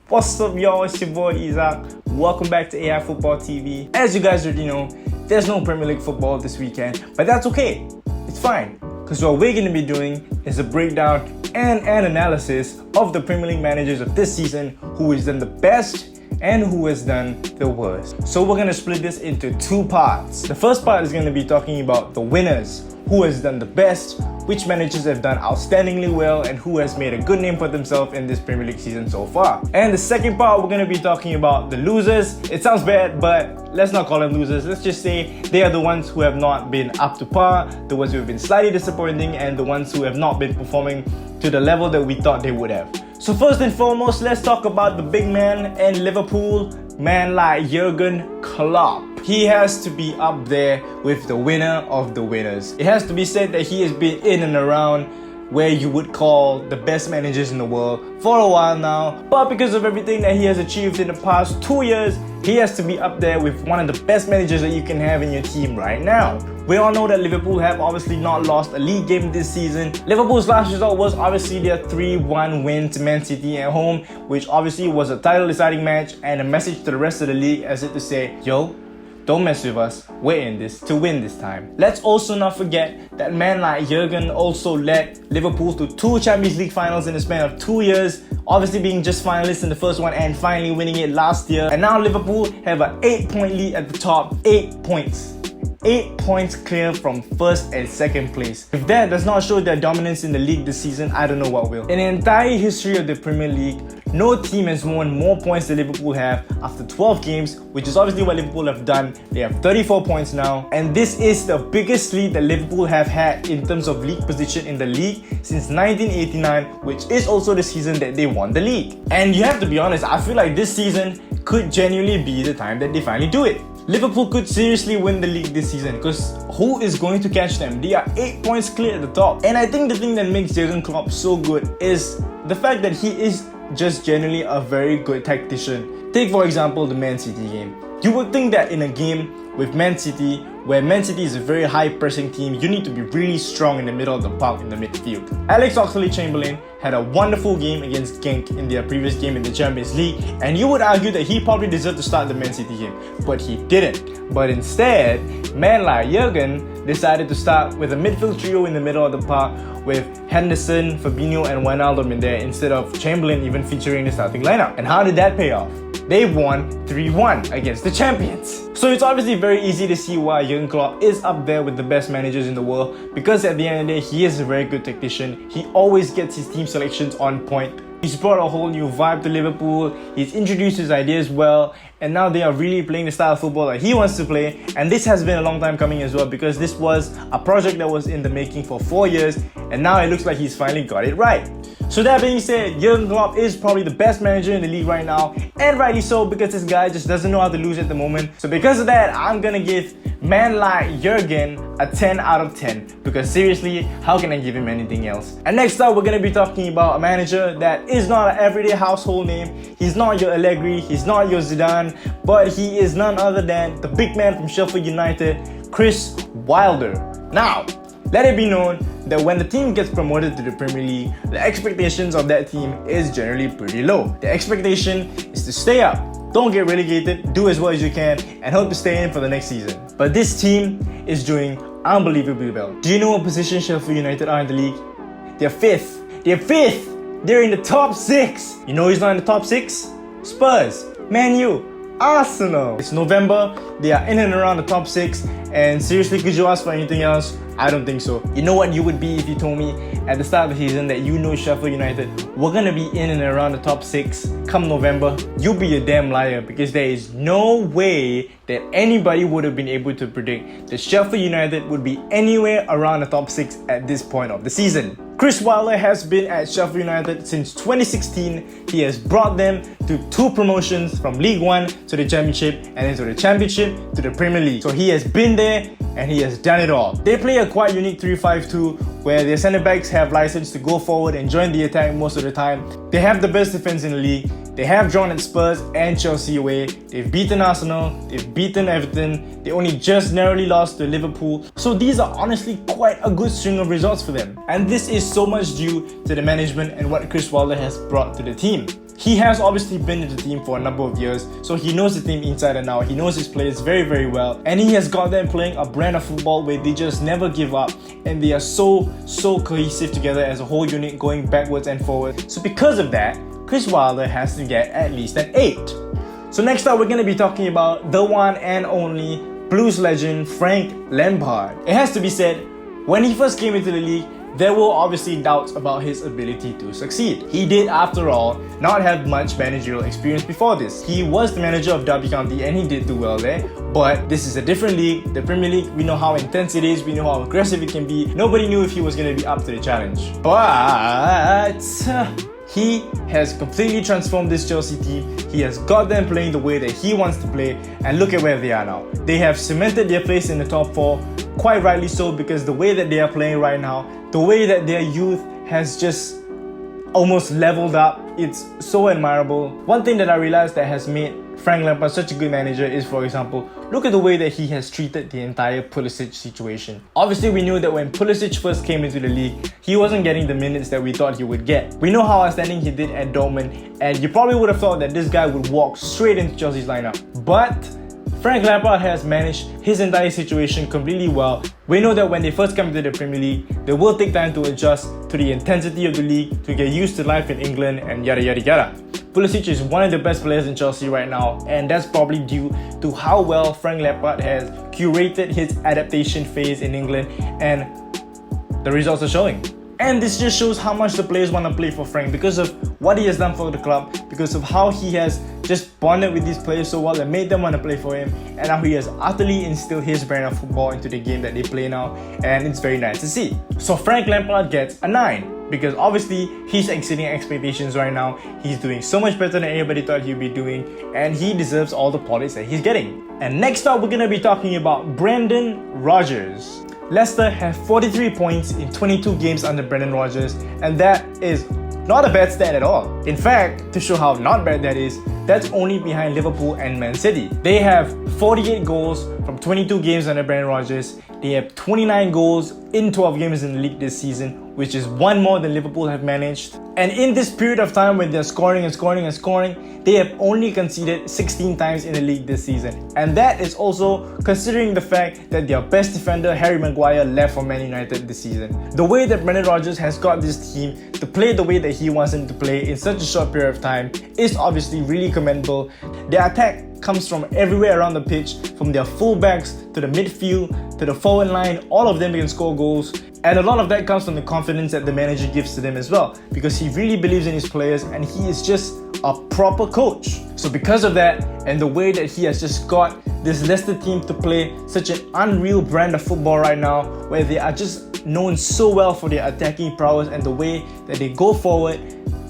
What's up, y'all? It's your boy Isaac. Welcome back to AI Football TV. As you guys already know, there's no Premier League football this weekend, but that's okay. It's fine, because what we're going to be doing is a breakdown and an analysis of the Premier League managers of this season, who has done the best and who has done the worst. So we're going to split this into two parts. The first part is going to be talking about the winners, who has done the best, which managers have done outstandingly well, and who has made a good name for themselves in this Premier League season so far. And the second part, we're going to be talking about the losers. It sounds bad, but let's not call them losers. Let's just say they are the ones who have not been up to par, the ones who have been slightly disappointing, and the ones who have not been performing to the level that we thought they would have. So first and foremost, let's talk about the big man in Liverpool, man like Jurgen Klopp. He has to be up there with the winner of the winners. It has to be said that he has been in and around where you would call the best managers in the world for a while now. But because of everything that he has achieved in the past 2 years, he has to be up there with one of the best managers that you can have in your team right now. We all know that Liverpool have obviously not lost a league game this season. Liverpool's last result was obviously their 3-1 win to Man City at home, which obviously was a title deciding match and a message to the rest of the league as if to say, yo, don't mess with us, we're in this to win this time. Let's also not forget that man like Jurgen also led Liverpool to 2 Champions League finals in the span of 2 years, obviously being just finalists in the first one and finally winning it last year. And now Liverpool have an 8-point lead at the top, 8 points. 8 points clear from first and second place. If that does not show their dominance in the league this season, I don't know what will. In the entire history of the Premier League, no team has won more points than Liverpool have after 12 games, which is obviously what Liverpool have done. They have 34 points now, and this is the biggest lead that Liverpool have had in terms of league position in the league since 1989, which is also the season that they won the league. And you have to be honest, I feel like this season could genuinely be the time that they finally do it. Liverpool could seriously win the league this season, because who is going to catch them? They are 8 points clear at the top. And I think the thing that makes Jurgen Klopp so good is the fact that he is just generally a very good tactician. Take for example the Man City game. You would think that in a game with Man City, where Man City is a very high pressing team, you need to be really strong in the middle of the park in the midfield. Alex Oxlade-Chamberlain had a wonderful game against Genk in their previous game in the Champions League, and you would argue that he probably deserved to start the Man City game, but he didn't. But instead, man like Jurgen decided to start with a midfield trio in the middle of the park with Henderson, Fabinho and Wijnaldum in there instead of Chamberlain even featuring the starting lineup. And how did that pay off? They won 3-1 against the champions. So it's obviously very easy to see why Jurgen Klopp is up there with the best managers in the world, because at the end of the day, he is a very good tactician. He always gets his team selections on point. He's brought a whole new vibe to Liverpool, he's introduced his ideas well, and now they are really playing the style of football that he wants to play. And this has been a long time coming as well, because this was a project that was in the making for 4 years, and now it looks like he's finally got it right. So that being said, Jurgen Klopp is probably the best manager in the league right now, and rightly so, because this guy just doesn't know how to lose at the moment. So because of that, I'm gonna give man like Jurgen a 10 out of 10, because seriously, how can I give him anything else? And next up, we're gonna be talking about a manager that is not an everyday household name. He's not your Allegri, he's not your Zidane, but he is none other than the big man from Sheffield United, Chris Wilder. Now, let it be known that when the team gets promoted to the Premier League, the expectations of that team is generally pretty low. The expectation is to stay up, don't get relegated, do as well as you can, and hope to stay in for the next season. But this team is doing unbelievably well. Do you know what position Sheffield United are in the league? They're 5th. They're 5th! They're in the top 6! You know who's not in the top 6? Spurs, Man U, Arsenal. It's November, they are in and around the top 6, and seriously, could you ask for anything else? I don't think so. You know what you would be if you told me at the start of the season that you know Sheffield United we're gonna be in and around the top 6 come November? You'd be a damn liar, because there is no way that anybody would have been able to predict that Sheffield United would be anywhere around the top 6 at this point of the season. Chris Wilder has been at Sheffield United since 2016. He has brought them to 2 promotions from League One to the Championship, and then to the Championship to the Premier League. So he has been there and he has done it all. They play a quite unique 3-5-2 where their centre backs have license to go forward and join the attack most of the time. They have the best defense in the league. They have drawn at Spurs and Chelsea away. They've beaten Arsenal. They've beaten Everton. They only just narrowly lost to Liverpool. So these are honestly quite a good string of results for them. And this is so much due to the management and what Chris Wilder has brought to the team. He has obviously been in the team for a number of years, so he knows the team inside and out. He knows his players very, very well, and he has got them playing a brand of football where they just never give up, and they are so cohesive together as a whole unit, going backwards and forwards. So because of that, Chris Wilder has to get at least an 8. So next up, we're going to be talking about the one and only Blues legend Frank Lampard. It has to be said, when he first came into the league, there were obviously doubts about his ability to succeed. He did, after all, not have much managerial experience before this. He was the manager of Derby County and he did do well there, but this is a different league. The Premier League, we know how intense it is, we know how aggressive it can be. Nobody knew if he was going to be up to the challenge. But he has completely transformed this Chelsea team. He has got them playing the way that he wants to play, and look at where they are now. They have cemented their place in the top 4, quite rightly so, because the way that they are playing right now, the way that their youth has just almost leveled up, it's so admirable. One thing that I realized that has made Frank Lampard such a good manager is, for example, look at the way that he has treated the entire Pulisic situation. Obviously, we knew that when Pulisic first came into the league, he wasn't getting the minutes that we thought he would get. We know how outstanding he did at Dortmund, and you probably would have thought that this guy would walk straight into Chelsea's lineup. But Frank Lampard has managed his entire situation completely well. We know that when they first come into the Premier League, they will take time to adjust to the intensity of the league, to get used to life in England, and yada yada yada. Pulisic is one of the best players in Chelsea right now, and that's probably due to how well Frank Lampard has curated his adaptation phase in England, and the results are showing. And this just shows how much the players want to play for Frank because of what he has done for the club, because of how he has just bonded with these players so well and made them want to play for him, and how he has utterly instilled his brand of football into the game that they play now, and it's very nice to see. So Frank Lampard gets a 9, because obviously he's exceeding expectations right now. He's doing so much better than anybody thought he'd be doing, and he deserves all the plaudits that he's getting. And next up, we're going to be talking about Brendan Rodgers. Leicester have 43 points in 22 games under Brendan Rodgers, and that is not a bad stat at all. In fact, to show how not bad that is, that's only behind Liverpool and Man City. They have 48 goals from 22 games under Brendan Rodgers. They have 29 goals in 12 games in the league this season, which is one more than Liverpool have managed. And in this period of time when they're scoring and scoring and scoring, they have only conceded 16 times in the league this season. And that is also considering the fact that their best defender, Harry Maguire, left for Man United this season. The way that Brendan Rodgers has got this team to play the way that he wants them to play in such a short period of time is obviously really commendable. Their attack comes from everywhere around the pitch, from their fullbacks to the midfield to the forward line. All of them can score goals, and a lot of that comes from the confidence that the manager gives to them as well, because he really believes in his players and he is just a proper coach. So because of that, and the way that he has just got this Leicester team to play such an unreal brand of football right now, where they are just known so well for their attacking prowess and the way that they go forward,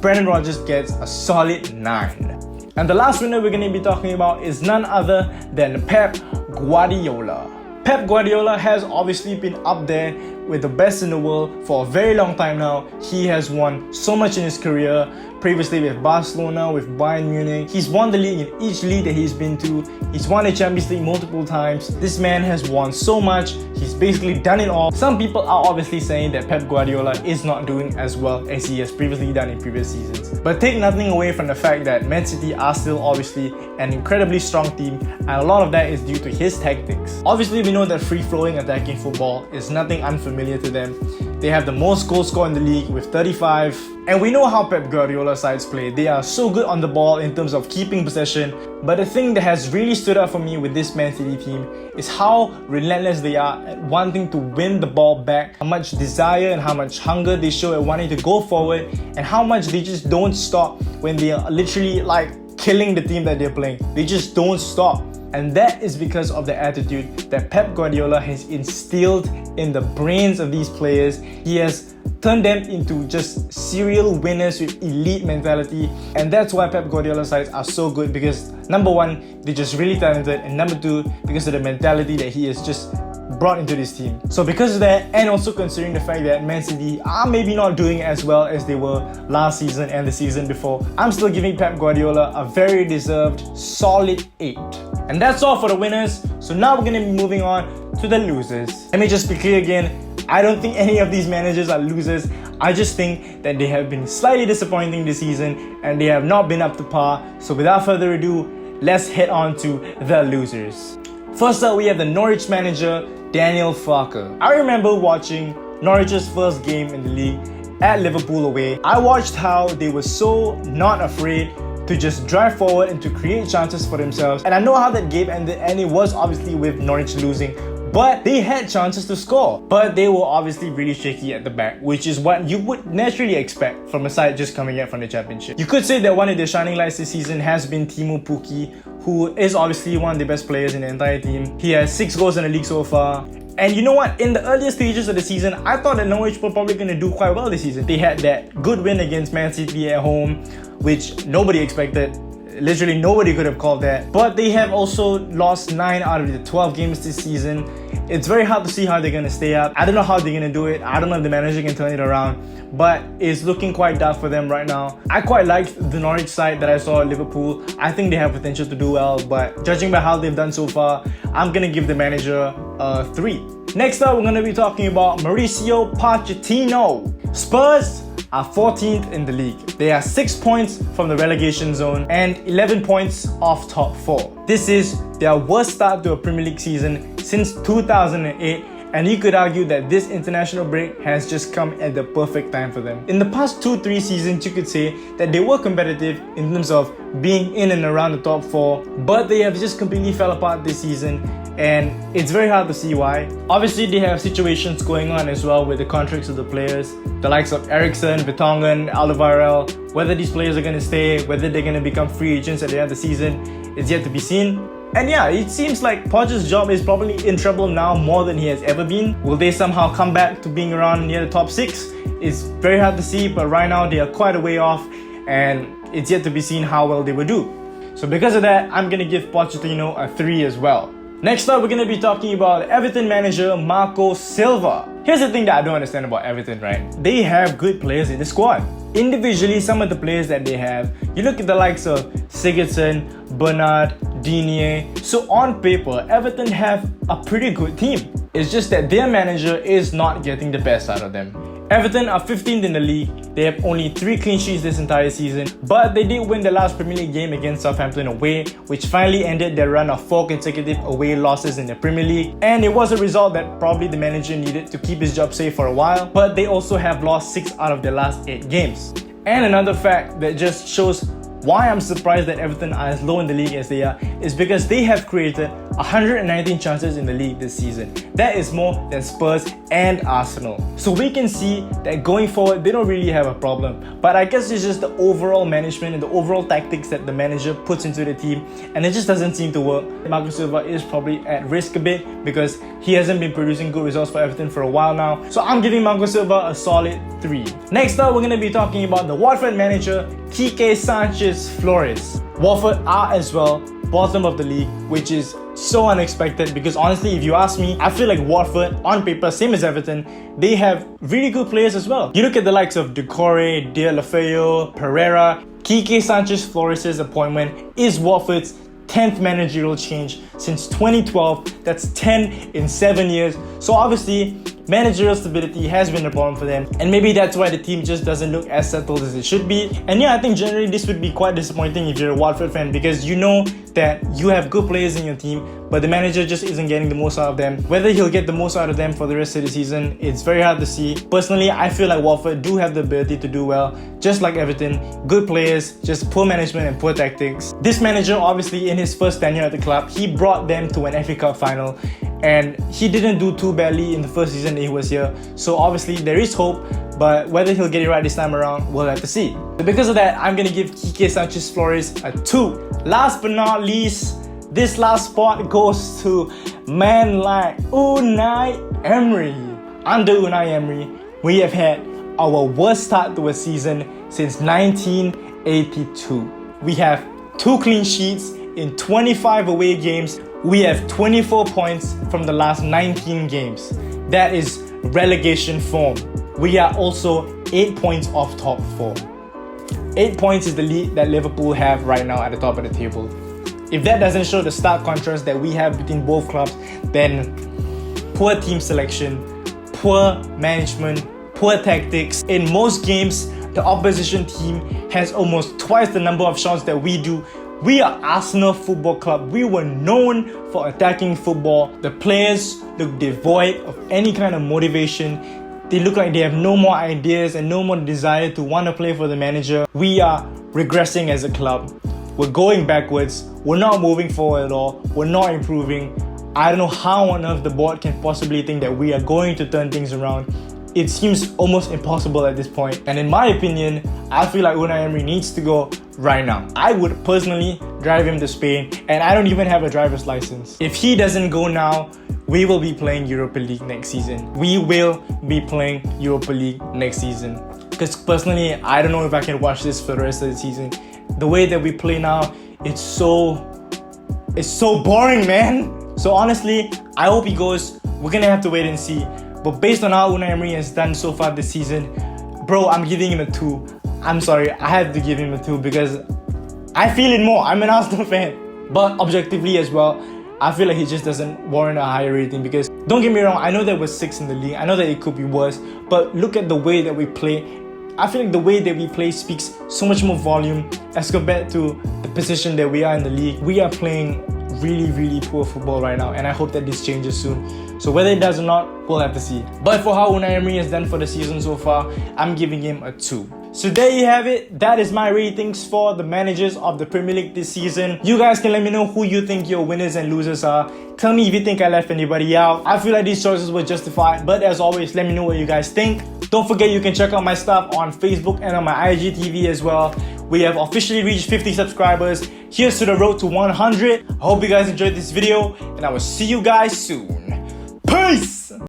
Brendan Rodgers gets a solid 9. And the last winner we're going to be talking about is none other than Pep Guardiola. Pep Guardiola has obviously been up there with the best in the world for a very long time now. He has won so much in his career, previously with Barcelona, with Bayern Munich. He's won the league in each league that he's been to. He's won the Champions League multiple times. This man has won so much. He's basically done it all. Some people are obviously saying that Pep Guardiola is not doing as well as he has previously done in previous seasons. But take nothing away from the fact that Man City are still obviously an incredibly strong team, and a lot of that is due to his tactics. Obviously, we know that free-flowing attacking football is nothing unfamiliar to them. They have the most goals scored in the league with 35. And we know how Pep Guardiola sides play. They are so good on the ball in terms of keeping possession. But the thing that has really stood out for me with this Man City team is how relentless they are at wanting to win the ball back, how much desire and how much hunger they show at wanting to go forward, and how much they just don't stop when they are literally like killing the team that they're playing. They just don't stop. And that is because of the attitude that Pep Guardiola has instilled in the brains of these players. He has turned them into just serial winners with elite mentality, and that's why Pep Guardiola sides are so good, because number one, they're just really talented, and number two, because of the mentality that he has just brought into this team. So because of that, and also considering the fact that Man City are maybe not doing as well as they were last season and the season before, I'm still giving Pep Guardiola a very deserved solid 8. And that's all for the winners. So now we're going to be moving on to the losers. Let me just be clear again. I don't think any of these managers are losers. I just think that they have been slightly disappointing this season and they have not been up to par. So without further ado, let's head on to the losers. First up, we have the Norwich manager, Daniel Farke. I remember watching Norwich's first game in the league at Liverpool away. I watched how they were so not afraid to just drive forward and to create chances for themselves. And I know how that game ended, and it was obviously with Norwich losing, but they had chances to score. But they were obviously really shaky at the back, which is what you would naturally expect from a side just coming out from the Championship. You could say that one of their shining lights this season has been Teemu Pukki, who is obviously one of the best players in the entire team. He has 6 goals in the league so far. And you know what? In the earlier stages of the season, I thought that Norwich were probably going to do quite well this season. They had that good win against Man City at home, which nobody expected. Literally nobody could have called that. But they have also lost 9 out of the 12 games this season. It's very hard to see how they're going to stay up. I don't know how they're going to do it. I don't know if the manager can turn it around. But it's looking quite dark for them right now. I quite liked the Norwich side that I saw at Liverpool. I think they have potential to do well. But judging by how they've done so far, I'm going to give the manager a 3. Next up, we're going to be talking about Mauricio Pochettino. Spurs are 14th in the league. They are 6 points from the relegation zone and 11 points off top 4. This is their worst start to a Premier League season since 2008, and you could argue that this international break has just come at the perfect time for them. In the past 2-3 seasons, you could say that they were competitive in terms of being in and around the top 4, but they have just completely fell apart this season, and it's very hard to see why. Obviously, they have situations going on as well with the contracts of the players, the likes of Eriksen, Vertonghen, Alderweireld. Whether these players are going to stay, whether they're going to become free agents at the end of the season, it's yet to be seen. And yeah, it seems like Poch's job is probably in trouble now more than he has ever been. Will they somehow come back to being around near the top 6? It's very hard to see, but right now they are quite a way off, and it's yet to be seen how well they will do. So because of that, I'm going to give Pochettino a 3 as well. Next up, we're going to be talking about Everton manager Marco Silva. Here's the thing that I don't understand about Everton, right? They have good players in the squad. Individually, some of the players that they have, you look at the likes of Sigurdsson, Bernard, Digne. So on paper, Everton have a pretty good team. It's just that their manager is not getting the best out of them. Everton are 15th in the league. They have only 3 clean sheets this entire season, but they did win the last Premier League game against Southampton away, which finally ended their run of 4 consecutive away losses in the Premier League. And it was a result that probably the manager needed to keep his job safe for a while, but they also have lost 6 out of their last 8 games. And another fact that just shows why I'm surprised that Everton are as low in the league as they are is because they have created 119 chances in the league this season. That is more than Spurs and Arsenal. So we can see that going forward, they don't really have a problem. But I guess it's just the overall management and the overall tactics that the manager puts into the team, and it just doesn't seem to work. Marco Silva is probably at risk a bit because he hasn't been producing good results for Everton for a while now. So I'm giving Marco Silva a solid 3. Next up, we're going to be talking about the Watford manager, Quique Sanchez-Flores. Watford are as well bottom of the league, which is so unexpected because honestly, if you ask me, I feel like Watford, on paper, same as Everton, they have really good players as well. You look at the likes of Doucouré, Deulofeu, Pereira. Quique Sanchez-Flores' appointment is Watford's 10th managerial change since 2012. That's 10 in 7 years. So obviously, managerial stability has been a problem for them, and maybe that's why the team just doesn't look as settled as it should be. And yeah, I think generally this would be quite disappointing if you're a Watford fan because you know that you have good players in your team, but the manager just isn't getting the most out of them. Whether he'll get the most out of them for the rest of the season, it's very hard to see. Personally, I feel like Watford do have the ability to do well, just like Everton. Good players, just poor management and poor tactics. This manager, obviously in his first tenure at the club, he brought them to an FA Cup final, and he didn't do too badly in the first season that he was here. So obviously there is hope, but whether he'll get it right this time around, we'll have to see. So because of that, I'm gonna give Quique Sanchez-Flores a 2. Last but not least, this last spot goes to man like Unai Emery. Under Unai Emery, we have had our worst start to a season since 1982. We have 2 clean sheets in 25 away games. We have 24 points from the last 19 games. That is relegation form. We are also 8 points off top 4. 8 points is the lead that Liverpool have right now at the top of the table. If that doesn't show the stark contrast that we have between both clubs, then poor team selection, poor management, poor tactics. In most games, the opposition team has almost twice the number of shots that we do. We are Arsenal Football Club. We were known for attacking football. The players look devoid of any kind of motivation. They look like they have no more ideas and no more desire to want to play for the manager. We are regressing as a club. We're going backwards. We're not moving forward at all. We're not improving. I don't know how on earth the board can possibly think that we are going to turn things around. It seems almost impossible at this point. And in my opinion, I feel like Unai Emery needs to go right now. I would personally drive him to Spain, and I don't even have a driver's license. If he doesn't go now, we will be playing Europa League next season. We will be playing Europa League next season. Because personally, I don't know if I can watch this for the rest of the season. The way that we play now, it's so boring, man. So honestly, I hope he goes. We're gonna have to wait and see. But based on how Unai Emery has done so far this season, bro, I'm giving him a 2. I'm sorry, I have to give him a 2 because I feel it more. I'm an Arsenal fan. But objectively as well, I feel like he just doesn't warrant a higher rating because, don't get me wrong, I know that we're 6th in the league. I know that it could be worse. But look at the way that we play. I feel like the way that we play speaks so much more volume as compared to the position that we are in the league. We are playing really, really poor football right now, and I hope that this changes soon. So whether it does or not, we'll have to see. But for how Unai Emery has done for the season so far, I'm giving him a 2. So there you have it. That is my ratings for the managers of the Premier League this season. You guys can let me know who you think your winners and losers are. Tell me if you think I left anybody out. I feel like these choices were justified, but as always, let me know what you guys think. Don't forget you can check out my stuff on Facebook and on my IGTV as well. We have officially reached 50 subscribers. Here's to the road to 100. I hope you guys enjoyed this video, and I will see you guys soon. Peace!